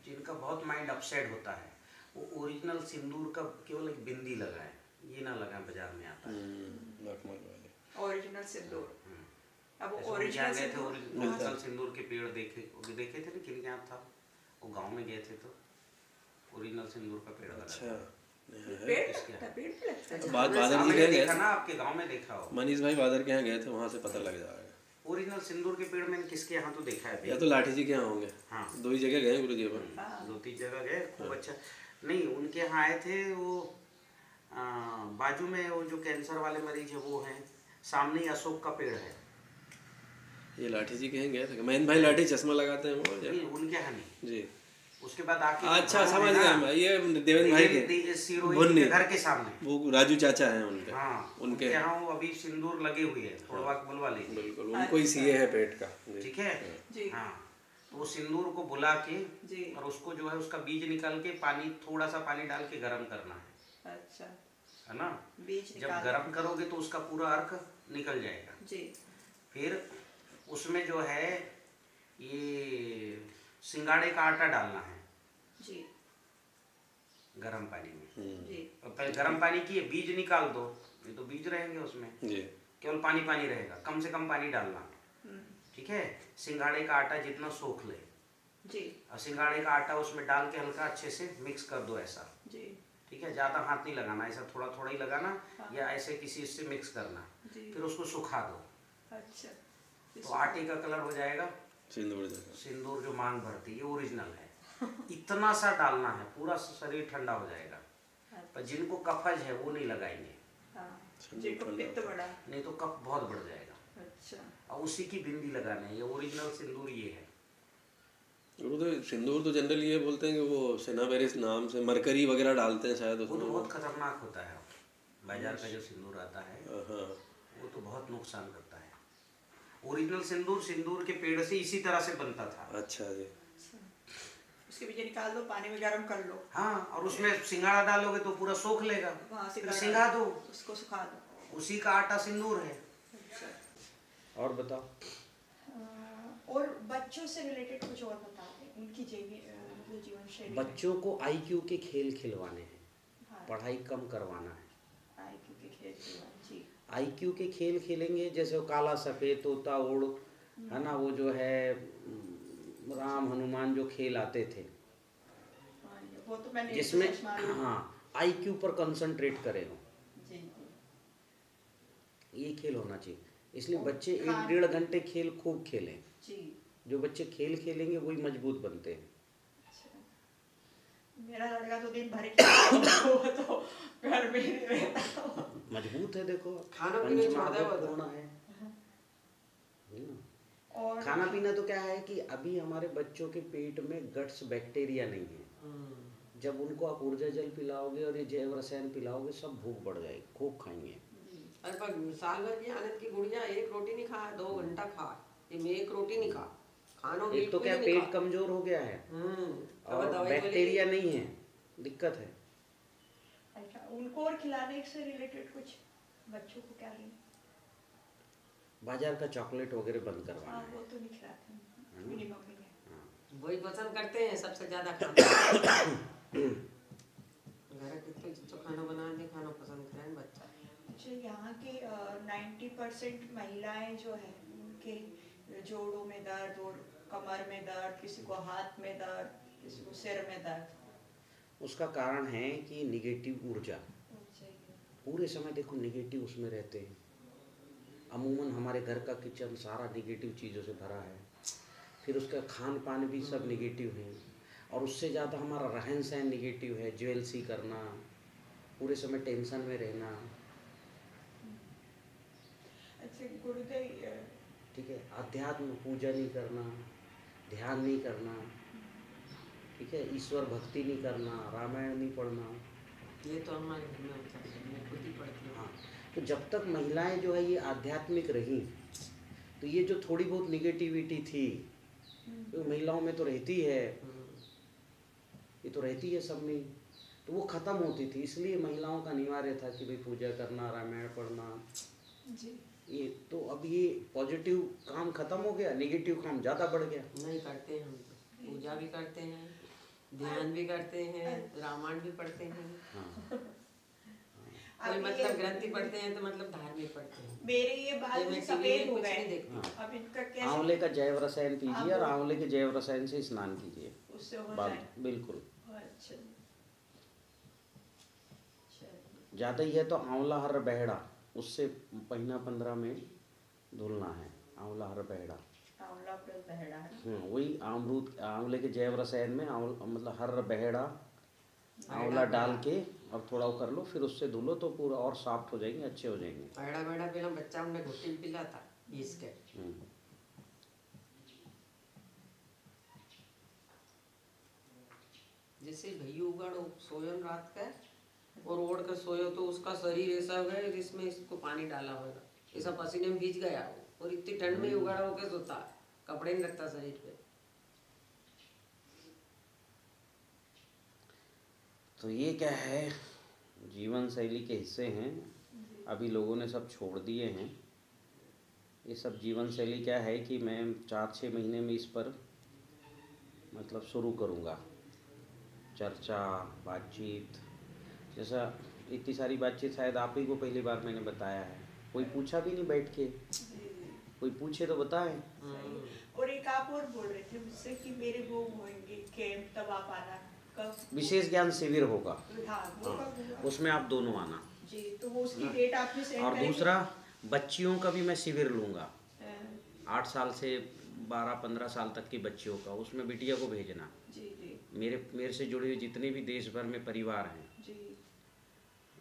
जिनका बहुत माइंड अपसेट होता है वो ओरिजिनल सिंदूर का केवल एक बिंदी लगाए, ये ना लगाएं, बाजार में आता है मखमल वाले ओरिजिनल सिंदूर। अब ऐसे ओरिजिनल गए थे सिंदूर ओरिजिनल सिंदूर के पेड़ देखे थे ना, किन के यहाँ था वो, गांव में गए थे तो ओरिजिनल सिंदूर का पेड़ लगा। अच्छा पेड़ लगता है, पेड़ पे लगता है। बात बादर जी के देखा ना, आपके गांव में देखा हो, मनीष भाई बादर के यहाँ गए थे, वहाँ से पता लग जाएगा। ओरिजिनल सिंदूर के पेड़ मैंने किसके यहाँ तो देखा है, या तो लाठी जी के यहाँ होंगे। हाँ 2 ही जगह गए गुरु जी अपन, 2-3 जगह गए, खूब अच्छा। नहीं उनके यहाँ आए थे वो, बाजू में वो जो कैंसर वाले मरीज है वो हैं, सामने ही अशोक का पेड़ है। ये लाठी जी के यहाँ गए थे, महेंद्र भाई लाठी चश्मा लगाते हैं वो नहीं उनके यहाँ नहीं जी। उसके बाद आके अच्छा समझ गया मैं, ये देवेंद्र भाई के सिरोही के घर के सामने वो राजू चाचा हैं उनके। हाँ उनके यहाँ वो अभी सिंदूर लगे हुए हैं, थोड़ा बुलवा लीजिए। बिल्कुल उनको ही सीए है पेट का। ठीक है हाँ, तो वो सिंदूर को बुला के और उसको जो है उसका बीज निकाल के पानी, थोड़ा सा पानी डाल के गर्म करना है। अच्छा है ना, जब गर्म करोगे तो उसका पूरा अर्क निकल जाएगा जी। फिर उसमें जो है ये सिंगाड़े का आटा डालना है जी, गर्म पानी में जी। और पहले गर्म पानी किए, बीज निकाल दो, नहीं तो बीज रहेंगे उसमें जी। केवल पानी पानी रहेगा, कम से कम पानी डालना। ठीक है, सिंगाड़े का आटा जितना सोख ले जी, और सिंगाड़े का आटा उसमें डाल के हल्का अच्छे से मिक्स कर दो ऐसा जी। ठीक है, ज़्यादा हाथ नहीं लगाना, ऐसा थोड़ा थोड़ा ही लगाना या ऐसे किसी से मिक्स करना। फिर उसको सुखा दो। अच्छा, तो आटे का कलर हो जाएगा सिंदूर सिंदूर जो मांग भरती है, ये ओरिजिनल है। इतना सा डालना है, पूरा शरीर ठंडा हो जाएगा। पर जिनको कफज है वो नहीं लगाएंगे, जिनको पित्त बढ़ा नहीं तो कफ बहुत बढ़ जाएगा। अच्छा, और उसी की बिंदी लगाना है, ये ओरिजिनल सिंदूर ये है। गुरु तो सिंदूर तो जनरली ये बोलते हैं कि वो सिनाबेरिस नाम से मरकरी वगैरह डालते हैं शायद वो उसमें। तो बहुत खतरनाक होता है, बाजार का जो सिंदूर आता है वो तो बहुत नुकसान करता है। ओरिजिनल सिंदूर सिंदूर के पेड़ से इसी तरह से बनता था। अच्छा जी। उसके बीज निकाल दो, पानी में गर्म कर लो। हाँ, और उसमें सिंगाड़ा डालोगे तो पूरा सोख लेगा, फिर सिंगा दो, उसको सुखा दो, उसी का आटा सिंदूर है। और बताओ, और बच्चों से रिलेटेड कुछ और बता दें, उनकी जीवन शैली। बच्चों को आईक्यू के खेल खिलवाने हैं, पढ़ाई कम करवाना है। आईक्यू के खेल खिलवाने, जी। आईक्यू के खेल खेलेंगे, जैसे वो काला सफेद तोता उड़, है ना, वो जो है राम हनुमान जो खेल आते थे, वो तो मैंने जिसमें हाँ आईक्यू पर कंसंट्रेट करें हो, ये खेल होना चाहिए। इसलिए बच्चे 1-1.5 घंटे खेल खूब खेलें जी। जो बच्चे खेल खेलेंगे वही मजबूत बनते हैं। मेरा लड़का तो दिन भर वो तो घर में ही रहता, मजबूत है। देखो खाना पीना पूर्ण है। और खाना पीना तो क्या है कि अभी हमारे बच्चों के पेट में गट्स बैक्टीरिया नहीं है। जब उनको आप ऊर्जा जल पिलाओगे और ये जैव रसायन पिलाओगे, सब भूख बढ़ जाएगी, खूब खाएंगे। अरे पर साल भर की आनंद की गुड़िया 1 रोटी नहीं खा, 2 घंटा खा, ये 1 रोटी नहीं खा, खाना एक तो क्या पेट कमजोर हो गया है और बैक्टीरिया नहीं है, दिक्कत है। अच्छा, उनको और खिलाने से रिलेटेड कुछ बच्चों को क्या दें? बाजार का चॉकलेट वगैरह बंद करवाना है। वो तो नहीं खिलाते हैं, मेरी मम्मी है। वही पसंद करते हैं सबसे ज्यादा खाना। घर के तो खाना बना दे, खाना पसंद करें बच्चा। अच्छा, यहाँ के 90% महिलाएं जो है उनके जोड़ों में दर्द और कमर में दर्द, किसी को हाथ में दर्द, किसी को सिर में दर्द। उसका कारण है कि निगेटिव ऊर्जा, पूरे समय देखो निगेटिव उसमें रहते हैं। अमूमन हमारे घर का किचन सारा निगेटिव चीज़ों से भरा है, फिर उसका खान पान भी सब निगेटिव है, और उससे ज़्यादा हमारा रहन सहन निगेटिव है। ज्वेलसी करना, पूरे समय टेंशन में रहना। अच्छा गुरुदेव, ठीक है, अध्यात्म पूजा नहीं करना, ध्यान नहीं करना, ठीक है, ईश्वर भक्ति नहीं करना, रामायण नहीं पढ़ना, ये तो हमारे घर में होता है, मैं खुद ही पढ़ती हूँ। हाँ, तो जब तक महिलाएं जो है ये आध्यात्मिक रहीं, तो ये जो थोड़ी बहुत निगेटिविटी थी तो महिलाओं में तो रहती है, ये तो रहती है सब में, तो वो ख़त्म होती थी। इसलिए महिलाओं का अनिवार्य था कि भाई पूजा करना, रामायण पढ़ना जी। ये तो अब ये पॉजिटिव काम खत्म हो गया, नेगेटिव काम ज़्यादा बढ़ गया। नहीं करते हैं हम तो, पूजा भी करते हैं, ध्यान भी करते हैं, रामायण भी पढ़ते हैं। हाँ, कोई अब मतलब ये- ग्रंथि पढ़ते हैं तो मतलब धार्मिक पढ़ते हैं। मेरे ये बाल ये मैं कुछ टीवी सफेद में हो कुछ नहीं गए। देखती। अब इनका कैसे आंवले का जैव रसायन पीजिए और आप- आंवले के जैव रसायन से स्नान कीजिए, उससे हो बाल जाए? बिल्कुल। अच्छा चलिए। ज़्यादा ही है तो आंवला हर बहेड़ा, उससे महीना 15 में धुलना है। आंवला हर बहेड़ा, आंवला प्लस बहेड़ा है। वही अमरूद आंवले के जैव रसायन में मतलब हर बहेड़ा आंवला डाल के और थोड़ा वो कर लो, फिर उससे धुलो तो पूरा और सॉफ्ट हो जाएंगे, अच्छे हो जाएंगे। बड़ा बड़ा पहला बच्चा हमने घुट्टी पिला था इसके। जैसे भैया उगाड़ो सोयो न रात का और ओढ़ कर सोयो तो उसका शरीर ऐसा हो गया जिसमें इसको पानी डाला होगा, ऐसा पसीने में भीज गया वो, और इतनी ठंड में उगाड़ा हो कैसे सोता है, कपड़े नहीं रखता शरीर पे। तो ये क्या है, जीवन शैली के हिस्से हैं, अभी लोगों ने सब छोड़ दिए हैं। ये सब जीवन शैली क्या है कि मैं 4-6 महीने में इस पर मतलब शुरू करूँगा चर्चा बातचीत। जैसा इतनी सारी बातचीत शायद आप ही को पहली बार मैंने बताया है, कोई पूछा भी नहीं बैठ के, कोई पूछे तो बताएं। और एक आप और बोल रहे थे मुझसे कि मेरे वो होंगे कैंप, तब आप आना कब? विशेष ज्ञान शिविर होगा, हाँ वो कब होगा? उसमें आप दोनों आना। जी तो वो उसकी डेट आपने सेंड और करेंगे? दूसरा, बच्चियों का भी मैं शिविर लूँगा, हाँ, 8 साल से 12-15 साल तक की बच्चियों का, उसमें बिटिया को भेजना। जी जी मेरे से जुड़े हुए जितने भी देश भर में परिवार हैं, जी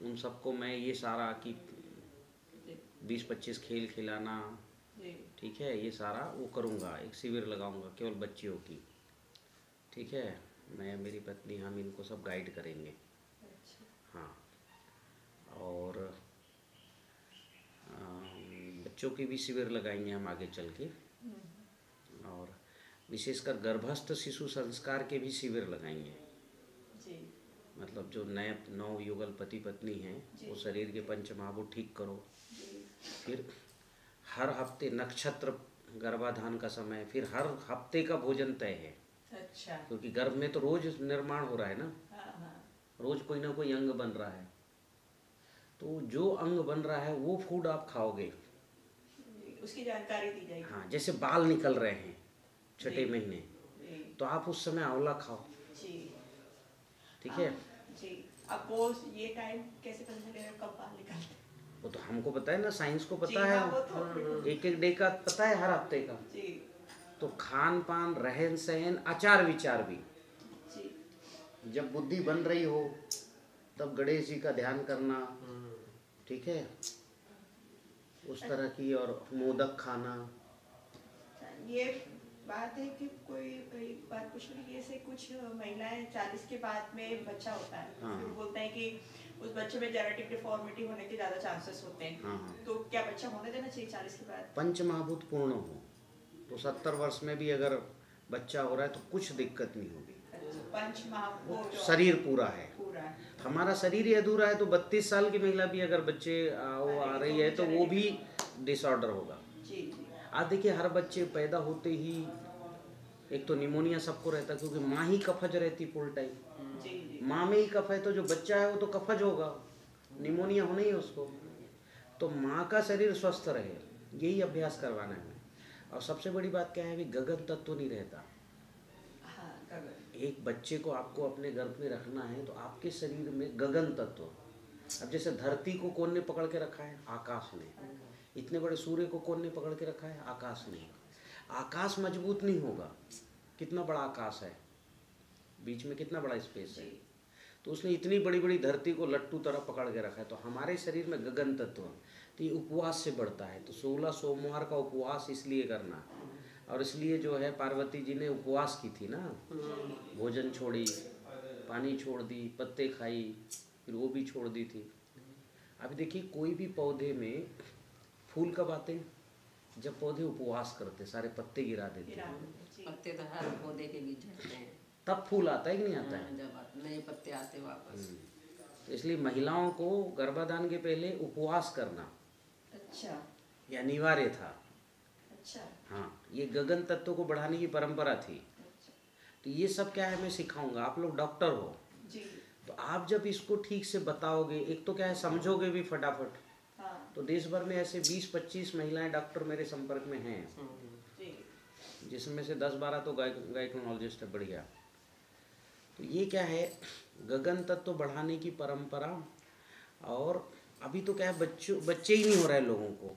उन सबको मैं ये सारा कि जी 20-25 खेल खिलाना, जी ठीक है, ये सारा वो करूँगा, एक शिविर लगाऊंगा केवल बच्चियों की, ठीक है। मैं मेरी पत्नी हम इनको सब गाइड करेंगे। अच्छा हाँ, और बच्चों के भी शिविर लगाएंगे हम आगे चल के, और विशेषकर गर्भस्थ शिशु संस्कार के भी शिविर लगाएंगे। जी मतलब जो नए नव युगल पति पत्नी हैं, वो शरीर के पंचमहाभूत ठीक करो। जी फिर हर हफ्ते नक्षत्र गर्भाधान का समय, फिर हर हफ्ते का भोजन तय है, अच्छा क्योंकि गर्भ में तो रोज निर्माण हो रहा है ना, हाँ हाँ रोज कोई ना कोई अंग बन रहा है, तो जो अंग बन रहा है वो फूड आप खाओगे। जी, उसकी जानकारी दी जाएगी। हाँ, जैसे बाल निकल रहे हैं छठे जी। महीने, जी तो आप उस समय आंवला खाओ, जी ठीक है। जी अब वो ये टाइम कैसे पता चलेगा कब बाल निकलते? वो तो हमको पता है ना, साइंस को जी पता हाँ वो तो है, एक डे का पता है, हर हफ्ते का। जी तो खान पान, रहन सहन, आचार विचार भी, जी जब बुद्धि बन रही हो तब गणेश जी का ध्यान करना, ठीक है, उस तरह की, और मोदक खाना। ये बात है कि कोई एक बात पूछ रही, जैसे कुछ महिलाएं 40 के बाद में बच्चा होता है, हाँ। फिर बोलते हैं कि उस बच्चे में जेनेटिक डिफॉर्मिटी होने के ज़्यादा चांसेस होते हैं, हाँ। तो क्या बच्चा होने देना चाहिए 40 के बाद? पंचमहाभूत पूर्ण हो तो 70 वर्ष में भी अगर बच्चा हो रहा है तो कुछ दिक्कत नहीं होगी। पंच महाभूत शरीर पूरा है, पूरा है। हमारा शरीर ही अधूरा है, तो 32 साल की महिला भी अगर बच्चे वो आ रही है तो वो भी डिसऑर्डर होगा। जी जी आज देखिए, हर बच्चे पैदा होते ही एक तो निमोनिया सबको रहता है, क्योंकि माँ ही कफज रहती फुल टाइम। जी जी माँ में ही कफ है तो जो बच्चा है वो तो कफज होगा, निमोनिया होना ही है उसको। तो माँ का शरीर स्वस्थ रहे, यही अभ्यास करवाना है। और सबसे बड़ी बात क्या है, भी गगन तत्व नहीं रहता। हाँ गगन एक बच्चे को आपको अपने गर्भ में रखना है तो आपके शरीर में गगन तत्व, अब जैसे धरती को कौन ने पकड़ के रखा है? आकाश ने। इतने बड़े सूर्य को कौन ने पकड़ के रखा है? आकाश ने। आकाश मजबूत नहीं होगा, कितना बड़ा आकाश है, बीच में कितना बड़ा स्पेस है, तो उसने इतनी बड़ी बड़ी धरती को लट्टू तरह पकड़ के रखा है। तो हमारे शरीर में गगन तत्व, तो ये उपवास से बढ़ता है। तो 16 सोमवार का उपवास इसलिए करना, और इसलिए जो है पार्वती जी ने उपवास की थी ना, भोजन छोड़ी, पानी छोड़ दी, पत्ते खाई, फिर वो भी छोड़ दी थी। अभी देखिए, कोई भी पौधे में फूल कब आते हैं? जब पौधे उपवास करते, सारे पत्ते गिरा देते हैं, जी पत्ते तो हर पौधे के बीच झड़ते हैं, तब फूल आता है कि नहीं आता है? जब नए पत्ते आते वापस। तो इसलिए महिलाओं को गर्भाधान के पहले उपवास करना अच्छा ये अनिवार्य था। अच्छा हाँ, ये गगन तत्व को बढ़ाने की परंपरा थी। अच्छा तो ये सब क्या है, मैं सिखाऊंगा। आप लोग डॉक्टर हो, जी तो आप जब इसको ठीक से बताओगे, एक तो क्या है समझोगे भी फटाफट, हाँ तो देश भर में ऐसे 20-25 महिलाएं डॉक्टर मेरे संपर्क में हैं, जी जिसमें से 10-12 तो गायकोनोलॉजिस्ट है, बढ़िया। तो ये क्या है, गगन तत्व बढ़ाने की परंपरा। और अभी तो क्या है, बच्चे ही नहीं हो रहे हैं लोगों को,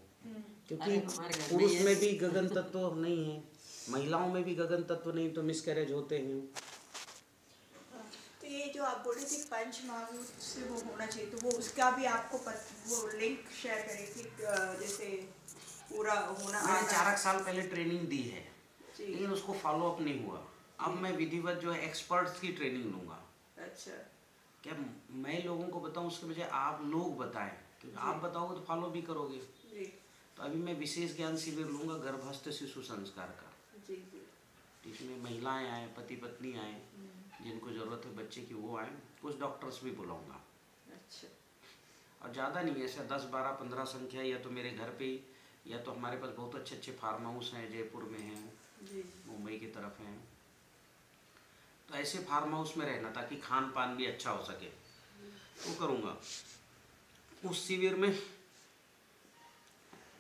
क्योंकि अरे हमारे घर में पुरुष ये- में भी गगन तत्व नहीं है, महिलाओं में भी गगन तत्व नहीं, तो मिसकैरेज होते हैं। तो ये जो आप बोल रहे थे पंच महाभूत से वो होना चाहिए, तो वो उसका भी आपको वो लिंक शेयर करें कि जैसे पूरा होना मैंने 4 साल पहले ट्रेनिंग दी है, जी लेकिन उसको फॉलो अप नहीं हुआ। अब मैं विधिवत जो है एक्सपर्ट्स की ट्रेनिंग लूँगा। अच्छा क्या मैं लोगों को बताऊं, उसके बजाय आप लोग बताएं, क्योंकि आप बताओगे तो फॉलो भी करोगे। जी तो अभी मैं विशेष ज्ञान शिविर लूँगा गर्भस्थ शिशु संस्कार का, जी जी जिसमें महिलाएं आए, पति पत्नी आए, जिनको ज़रूरत है बच्चे की वो आए, कुछ डॉक्टर्स भी बुलाऊंगा। अच्छा और ज़्यादा नहीं, ऐसा 10, 12, 15 संख्या, या तो मेरे घर पे ही, या तो हमारे पास बहुत अच्छे अच्छे फार्म हाउस हैं, जयपुर में हैं, जी मुंबई की तरफ हैं। तो ऐसे फार्म हाउस में रहना, ताकि खान पान भी अच्छा हो सके, वो करूँगा। उस शिविर में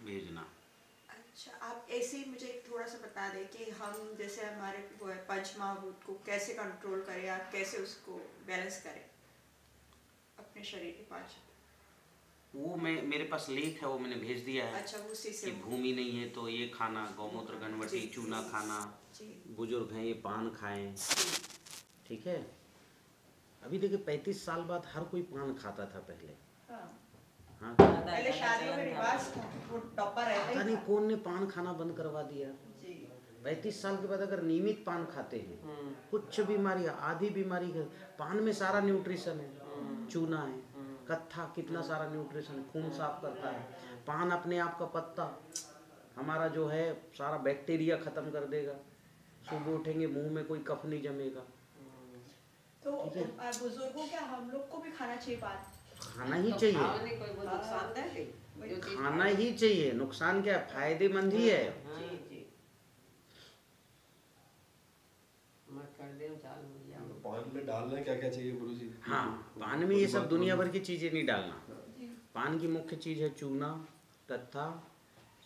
भेजना। अच्छा, आप ऐसे ही मुझे थोड़ा सा बता दें कि हम जैसे हमारे वो है पंच महाभूत को कैसे कंट्रोल करें या कैसे उसको बैलेंस करें अपने शरीर के पांच। वो मेरे पास लेख है, वो मैंने भेज दिया है। अच्छा, उसी कि से भूमि नहीं है तो ये खाना, गौमूत्र, गनवटी, जी, चूना जी, खाना, जी बुजुर्ग हैं ये पान खाएं, जी ठीक है। अभी देखिए 35 साल बाद हर कोई पान खाता था पहले। हाँ। हाँ, पहले शादियों में रिवाज था, वो टॉपर रहता पता ही नहीं था। कौन ने पान खाना बंद करवा दिया। जी 35 साल के बाद अगर नियमित पान खाते हैं, कुछ बीमारियां, आधी बीमारी है, पान में सारा न्यूट्रिशन है, चूना है, कत्था, कितना सारा न्यूट्रिशन, खून साफ करता है। पान अपने आप का पत्ता हमारा जो है सारा बैक्टीरिया खत्म कर देगा। सुबह उठेंगे मुंह में कोई कफ नहीं जमेगा। तो बुजुर्गों क्या हम लोग को भी खाना चाहिए पान? खाना ही तो चाहिए, खाओ नहीं, कोई वो नुकसानदायक है? जो चीज़ खाना ही चाहिए। नुकसान क्या है, फायदेमंद ही है। जी जी मैं कर दे चालू हो गया। पान में डालना क्या क्या चाहिए गुरुजी? हाँ, पान में ये सब दुनिया भर की चीजें नहीं डालना। पान की मुख्य चीज है चूना, कत्था,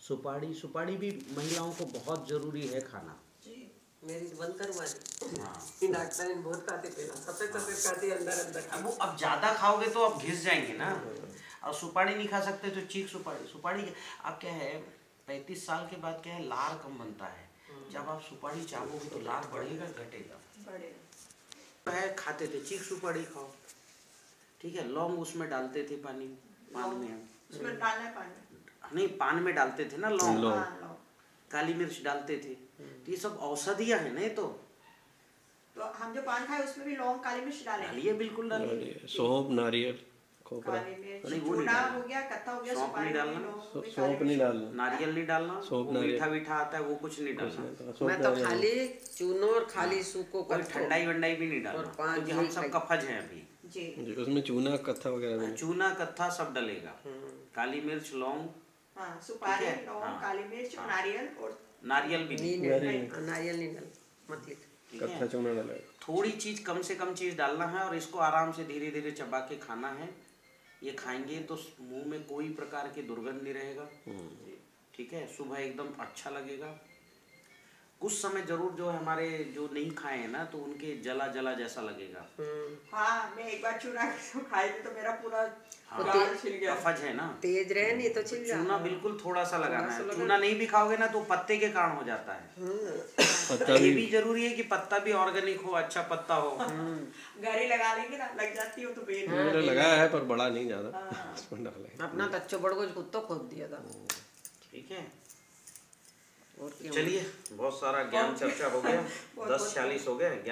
सुपारी। सुपारी भी महिलाओं को बहुत जरूरी है खाना। जी मेरी तो बंद करवा दी। हाँ, डॉक्टर ने बहुत खाते पहला, सफेद सफेद खाते अंदर अंदर। अब ज्यादा खाओगे तो अब घिस जाएंगे ना। और सुपारी नहीं खा सकते तो चीख सुपारी। सुपारी अब क्या है, 35 साल के बाद क्या है, लार कम बनता है। जब आप सुपारी चाहोगे तो लार बढ़ेगा घटेगा। बड़े है खाते थे, चीख सुपारी खाओ, ठीक है। लौंग उसमें डालते थे, पान में उसमें डालना है पानी। नहीं, पान में डालते थे ना लौंग, हाँ, लो। काली मिर्च डालते थे। तो ये सब औषधियाँ हैं ना। ये तो हम जो पान खाए उसमें भी लौंग काली मिर्च डालें। डालिए, बिल्कुल डालिए। सौंफ, नारियल, खोपरा। काली मिर्च, नहीं, वो नहीं चूना डालना। हो गया, कत्था हो गया, सौंफ सुपारी नहीं हो गई, डालना। लौंग हो गई, सौंफ काली नहीं मिर्च। डालना, नारियल नहीं डालना, सौंफ, वो नारियल। मीठा मीठा आता है, वो कुछ नहीं डालना। मैं तो खाली चूनो और खाली सूखो कोई ठंडाई वंडाई भी नहीं डालना, और पान क्योंकि यही हम सब खाई। कफज हैं अभी। जी जी, उसमें चूना, कत्था वगैरह भी नहीं। चूना, कत्था सब डलेगा, काली मिर्च, लौंग, हाँ, सुपारी, ठीक है, लौंग, हाँ। काली मिर्च और नारियल और नारियल भी नहीं, नारियल नहीं डाल मत लिख। ठीक कत्था है। चूना डालेगा। थोड़ी चीज, कम से कम चीज डालना है, और इसको आराम से धीरे धीरे चबा के खाना है। ये खाएंगे तो मुंह में कोई प्रकार की दुर्गंध नहीं रहेगा, ठीक है। सुबह एकदम अच्छा लगेगा। कुछ समय जरूर जो है हमारे जो नहीं खाए हैं ना, तो उनके जला जला जैसा लगेगा। हाँ, मैं एक बार चूना खाई थी तो मेरा पूरा हाँ, गाल छिल गया। कफज है ना। तेज रहे नहीं तो छिल चूना जाता। बिल्कुल थोड़ा सा लगाना है। चूना नहीं भी खाओगे ना तो पत्ते के कारण हो जाता है। पत्ता ये भी भी जरूरी है कि पत्ता भी ऑर्गेनिक हो, अच्छा पत्ता हो। घर ही लगा लेंगे ना, लग जाती हो तो बेल। मैंने लगाया है पर बड़ा नहीं ज्यादा, उसमें डाला है। अपना तो अच्छो बड़ कुछ कुत्तो खोद दिया था। ठीक है, और क्या चलिए बहुत सारा ज्ञान चर्चा हो गया। 10:40 हो गए।